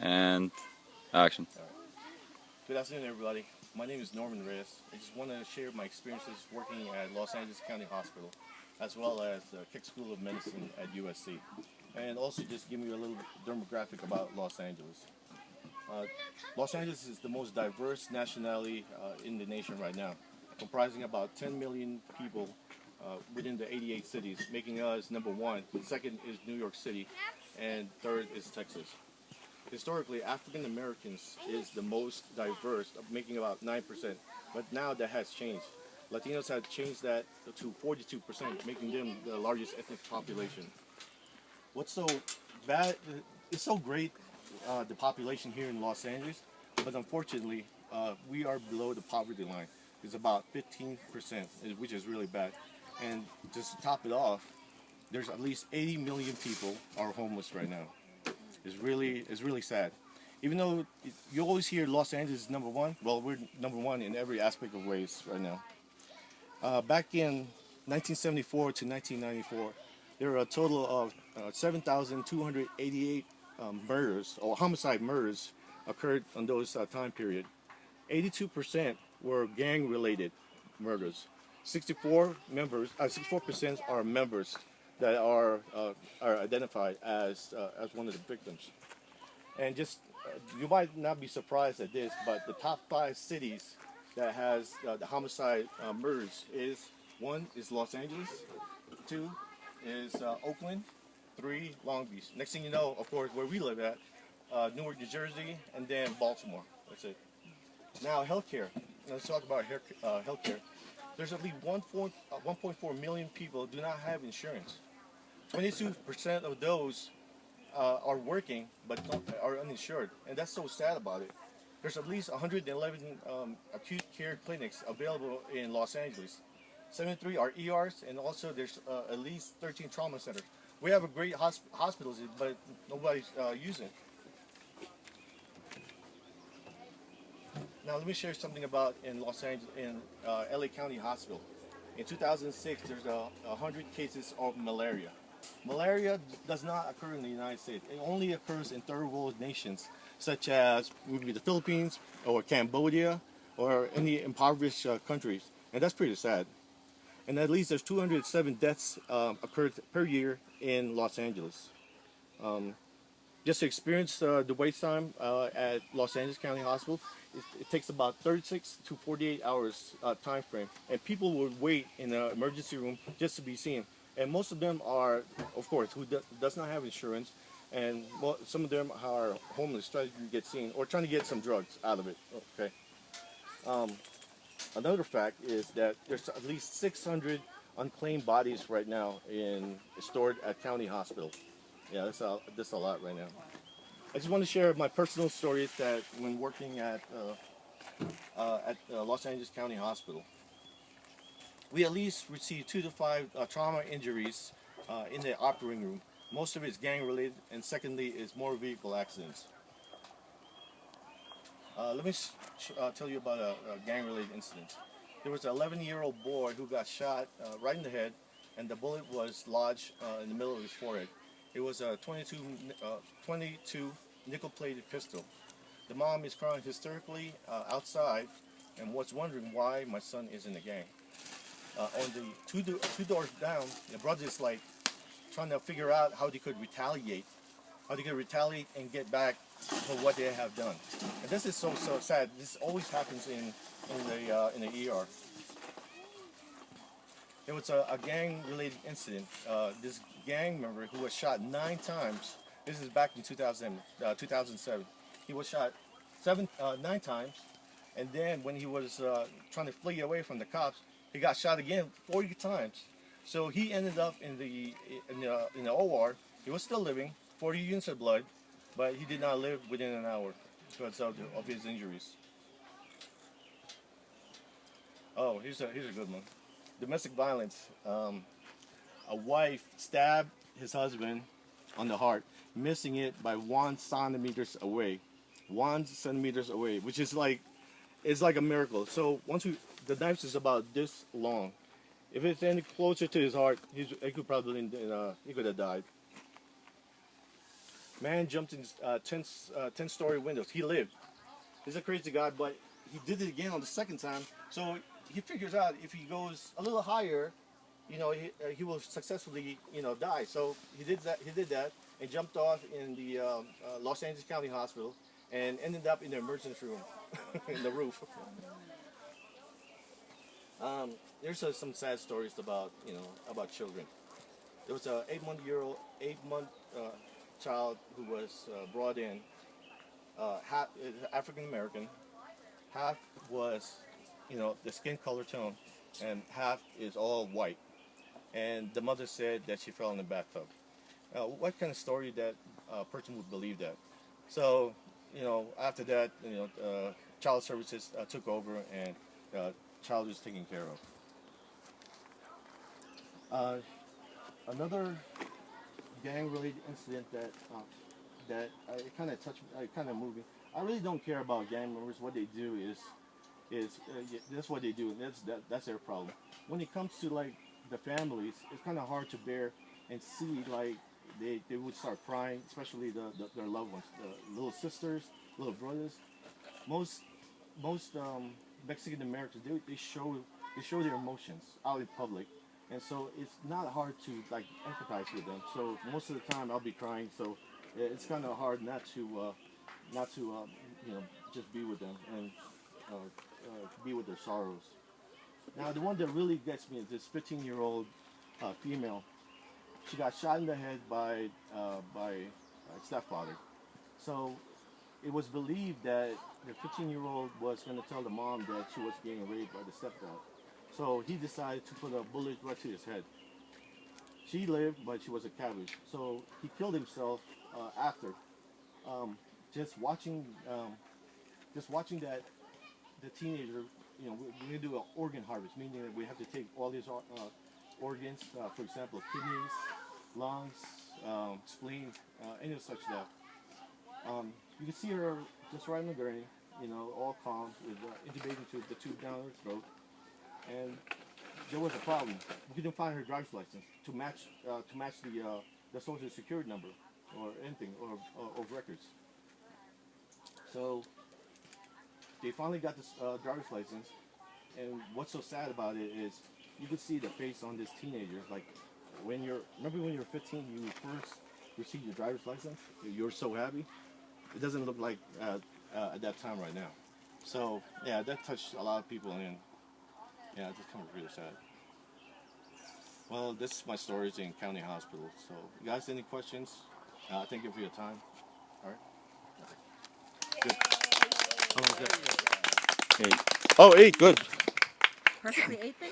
And action. Good afternoon, everybody. My name is Norman Reyes. I just want to share my experiences working at Los Angeles County Hospital, as well as the Keck School of Medicine at USC, and also just give you a little demographic about Los Angeles. Los Angeles is the most diverse nationality in the nation right now, comprising about 10 million people within the 88 cities, making us number one. Second is New York City, and third is Texas. Historically, African Americans is the most diverse, making about 9%, but now that has changed. Latinos have changed that to 42%, making them the largest ethnic population. What's so bad, it's so great, the population here in Los Angeles, but unfortunately, we are below the poverty line. It's about 15%, which is really bad. And just to top it off, there's at least 80 million people are homeless right now. It's really sad. Even though you always hear Los Angeles is number one, well, we're number one in every aspect of ways right now. Back in 1974 to 1994, there were a total of 7,288 murders or homicide murders occurred on those time period. 82% were gang-related murders. 64% are members that are identified as one of the victims. And just you might not be surprised at this, but the top 5 cities that has the homicide murders is 1 is Los Angeles, 2 is Oakland, 3 Long Beach. Next thing you know, of course, where we live at, Newark, New Jersey, and then Baltimore. That's it. Now, healthcare. Let's talk about healthcare. There's at least 1.4 million people do not have insurance. 22% of those are working but are uninsured, and that's so sad about it. There's at least 111 acute care clinics available in Los Angeles. 73 are ERs, and also there's at least 13 trauma centers. We have a great hospitals, but nobody's using it. Now let me share something about in Los Angeles, in LA County Hospital. In 2006, there's 100 cases of malaria. Malaria does not occur in the United States. It only occurs in third world nations, such as maybe the Philippines or Cambodia or any impoverished countries. And that's pretty sad. And at least there's 207 deaths occurred per year in Los Angeles. Just to experience the wait time at Los Angeles County Hospital, it takes about 36 to 48 hours time frame, and people would wait in the emergency room just to be seen. And most of them are, of course, who does not have insurance, and some of them are homeless, trying to get seen or trying to get some drugs out of it. Okay. Another fact is that there's at least 600 unclaimed bodies right now stored at County Hospital. Yeah, that's a lot right now. I just want to share my personal stories that when working at Los Angeles County Hospital, we at least receive 2 to 5 trauma injuries in the operating room. Most of it is gang related, and secondly is motor vehicle accidents. Let me tell you about a gang related incident. There was an 11-year-old boy who got shot right in the head, and the bullet was lodged in the middle of his forehead. It was a 22 nickel-plated pistol. The mom is crying hysterically outside and was wondering why my son is in the gang. On the two doors down, the brother is like trying to figure out how they could retaliate and get back for what they have done. And this is so sad. This always happens in the ER. There was a gang-related incident. This gang member who was shot 9 times. This is back in 2007. He was shot 9 times, and then when he was trying to flee away from the cops, he got shot again 40 times. So he ended up in the OR. He was still living, 40 units of blood, but he did not live within an hour because of his injuries. Oh, here's a good one. Domestic violence. A wife stabbed his husband on the heart, missing it by 1 centimeter away. 1 centimeter away, which is it's like a miracle. So the knife is about this long. If it's any closer to his heart, he could have died. Man jumped in 10-story windows. He lived. He's a crazy guy, but he did it again on the second time. So he figures out if he goes a little higher, he will successfully, die. So he did that. He did that and jumped off in the Los Angeles County Hospital and ended up in the emergency room, in the roof. There's some sad stories about children. There was a 8-month child who was brought in, half African American, half was, the skin color tone, and half is all white. And the mother said that she fell in the bathtub. What kind of story that person would believe that? So, after that, child services took over and child was taken care of. Another gang-related incident that it kind of touched, kind of moving. I really don't care about gang members. What they do is that's what they do, and that's their problem. When it comes to like the families, it's kind of hard to bear and see like they would start crying, especially their loved ones, the little sisters, little brothers. Most Mexican Americans they show their emotions out in public. And so it's not hard to like empathize with them. So most of the time I'll be crying. So it's kind of hard not to just be with them and be with their sorrows. Now the one that really gets me is this 15-year-old female. She got shot in the head by stepfather. So it was believed that the 15-year-old was going to tell the mom that she was getting raped by the stepdad. So he decided to put a bullet right to his head. She lived, but she was a cabbage. So he killed himself after. Just watching that the teenager, we're gonna do an organ harvest, meaning that we have to take all these organs, for example, kidneys, lungs, spleen, any of such stuff. You can see her just right in the gurney, all calm, with intubating the tube down her throat. And there was a problem. We couldn't find her driver's license to match the social security number or anything or records. So they finally got this driver's license. And what's so sad about it is you could see the face on this teenager. Like remember when you're 15, you first received your driver's license. You're so happy. It doesn't look like at that time right now. So yeah, that touched a lot of people and. Yeah, it's kind of really sad. Well, this is my stories in County Hospital. So, you guys, any questions? Thank you for your time. All right. Good. How long is that? 8. Oh, 8. Good. Perfectly 8 then?